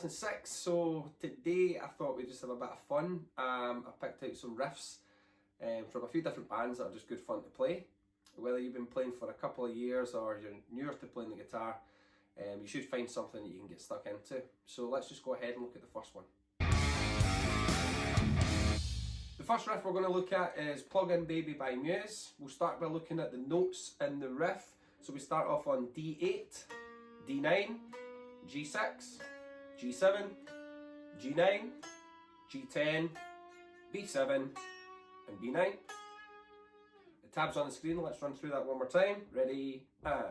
lesson 6. So today I thought we'd just have a bit of fun. I picked out some riffs from a few different bands that are just good fun to play. Whether you've been playing for a couple of years or you're newer to playing the guitar, you should find something that you can get stuck into. So let's just go ahead and look at the first one. The first riff we're going to look at is Plug In Baby by Muse. We'll start by looking at the notes in the riff. So we start off on D8, D9, G6, G7, G9, G10, B7 and B9. The tab's on the screen, let's run through that one more time. Ready, and...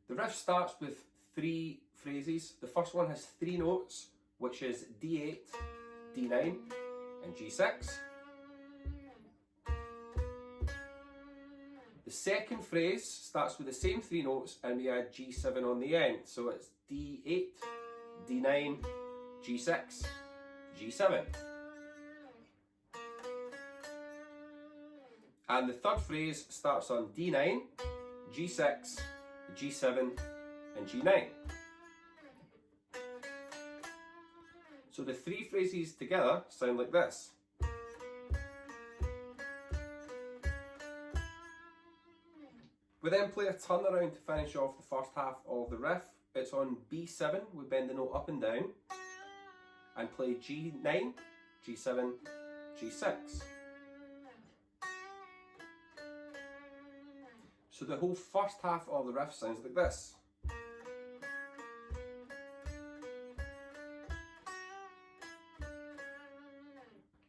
The riff starts with 3 phrases. The first one has 3 notes, which is D8, D9 and G6. The second phrase starts with the same 3 notes and we add G7 on the end. So it's D8, D9, G6, G7. And the third phrase starts on D9, G6, G7 and G9. So the 3 phrases together sound like this. We then play a turnaround to finish off the first half of the riff. It's on B7, we bend the note up and down and play G9, G7, G6. So the whole first half of the riff sounds like this.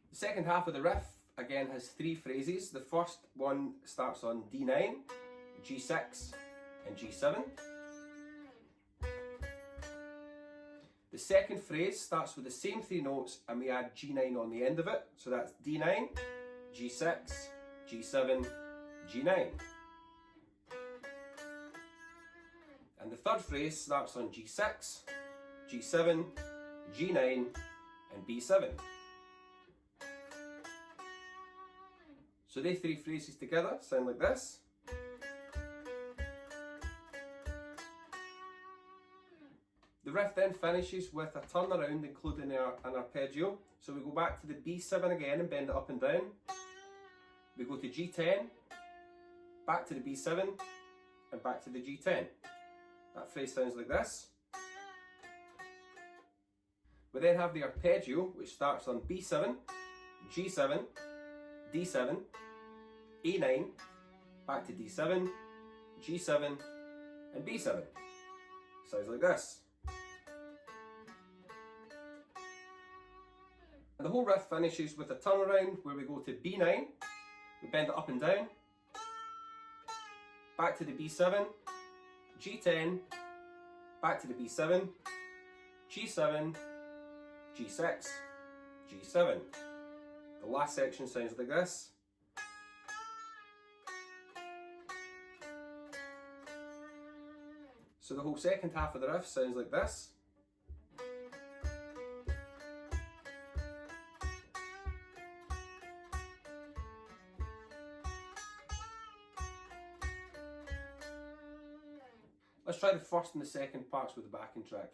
The second half of the riff again has 3 phrases. The first one starts on D9, G6 and G7. The second phrase starts with the same 3 notes and we add G9 on the end of it. So that's D9, G6, G7, G9. And the third phrase starts on G6, G7, G9 and B7. So they 3 phrases together sound like this. The riff then finishes with a turnaround including an arpeggio. So we go back to the B7 again and bend it up and down. We go to G10, back to the B7 and back to the G10. That phrase sounds like this. We then have the arpeggio, which starts on B7, G7, D7, A9, back to D7, G7 and B7. Sounds like this. And the whole riff finishes with a turnaround where we go to B9, we bend it up and down, back to the B7, G10, back to the B7, G7, G6, G7. The last section sounds like this. So the whole second half of the riff sounds like this. Let's try the first and the second parts with the backing track.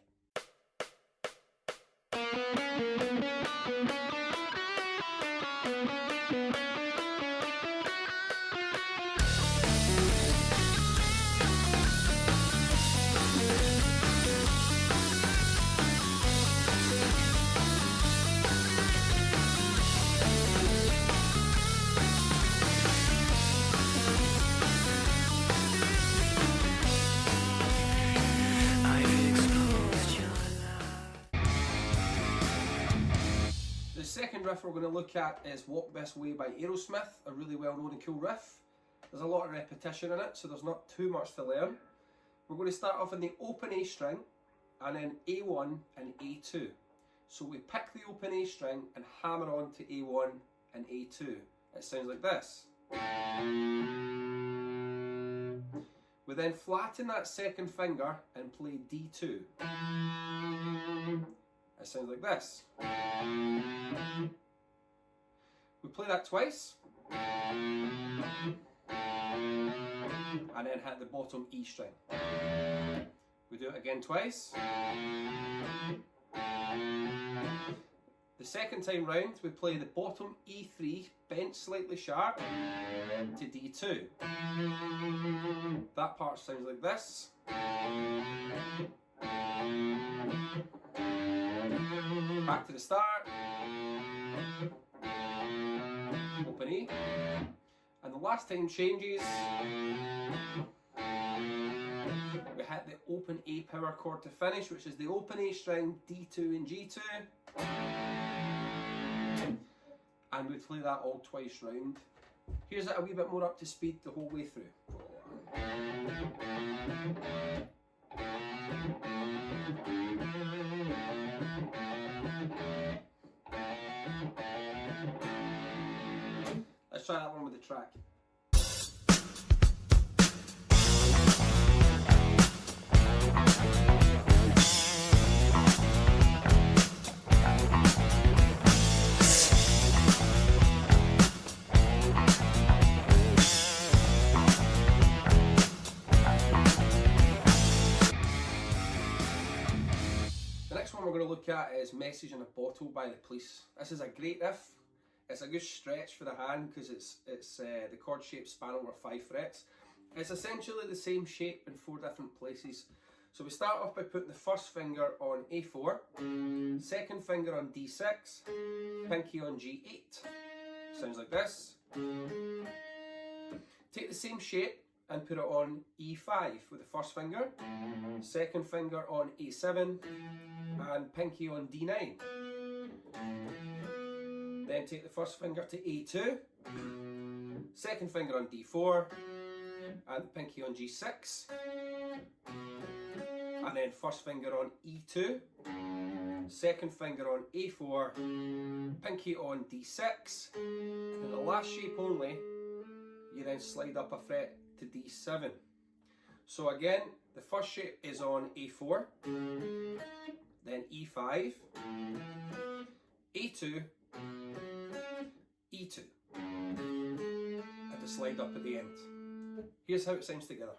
The second riff we're going to look at is Walk This Way by Aerosmith, a really well known and cool riff. There's a lot of repetition in it, so there's not too much to learn. We're going to start off in the open A string and then A1 and A2. So we pick the open A string and hammer on to A1 and A2. It sounds like this. We then flatten that second finger and play D2. It sounds like this. We play that twice. and then hit the bottom E string. We do it again twice. The second time round we play the bottom E3 bent slightly sharp to D2. That part sounds like this. Back to the start. Open E. And the last time changes. We hit the open A power chord to finish, which is the open A string, D2 and G2. And we play that all twice round. Here's it a wee bit more up to speed the whole way through. Let's try that one with the track. The next one we're going to look at is Message in a Bottle by The Police. This is a great riff. It's a good stretch for the hand because it's the chord shape span over 5 frets. It's essentially the same shape in 4 different places. So we start off by putting the first finger on A4, second finger on D6, pinky on G8. Sounds like this. Take the same shape and put it on E5 with the first finger, second finger on A7, and pinky on D9. Then take the first finger to A2, second finger on D4, and the pinky on G6, and then first finger on E2, second finger on A4, pinky on D6, and the last shape only, you then slide up a fret to D7. So again, the first shape is on A4, then E5, A2, E2, and the slide up at the end. Here's how it sounds together.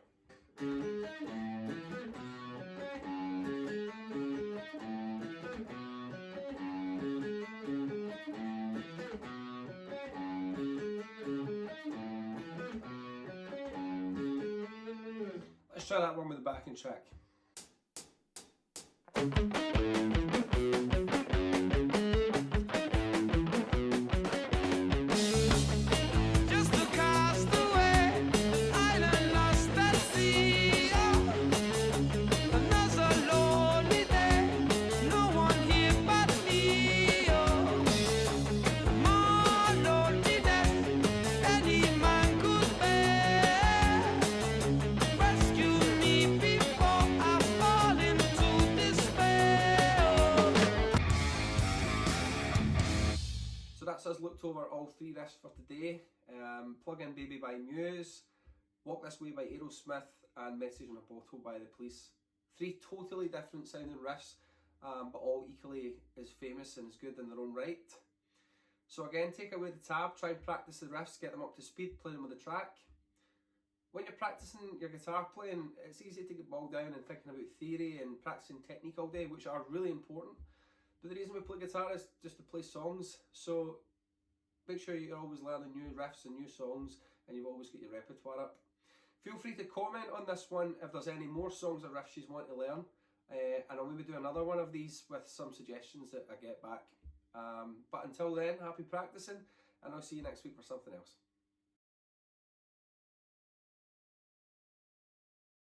Let's try that one with the backing track. That's us looked over all 3 riffs for today. Plug-in Baby by Muse, Walk This Way by Aerosmith, and Message in a Bottle by The Police. 3 totally different sounding riffs, but all equally as famous and as good in their own right. So again, take away the tab, try and practice the riffs, get them up to speed, play them with the track. When you're practicing your guitar playing, it's easy to get bogged down in thinking about theory and practicing technique all day, which are really important. But the reason we play guitar is just to play songs, so make sure you're always learning new riffs and new songs, and you've always got your repertoire up. Feel free to comment on this one if there's any more songs or riffs you want to learn, and I'll maybe do another one of these with some suggestions that I get back. But until then, happy practicing, and I'll see you next week for something else.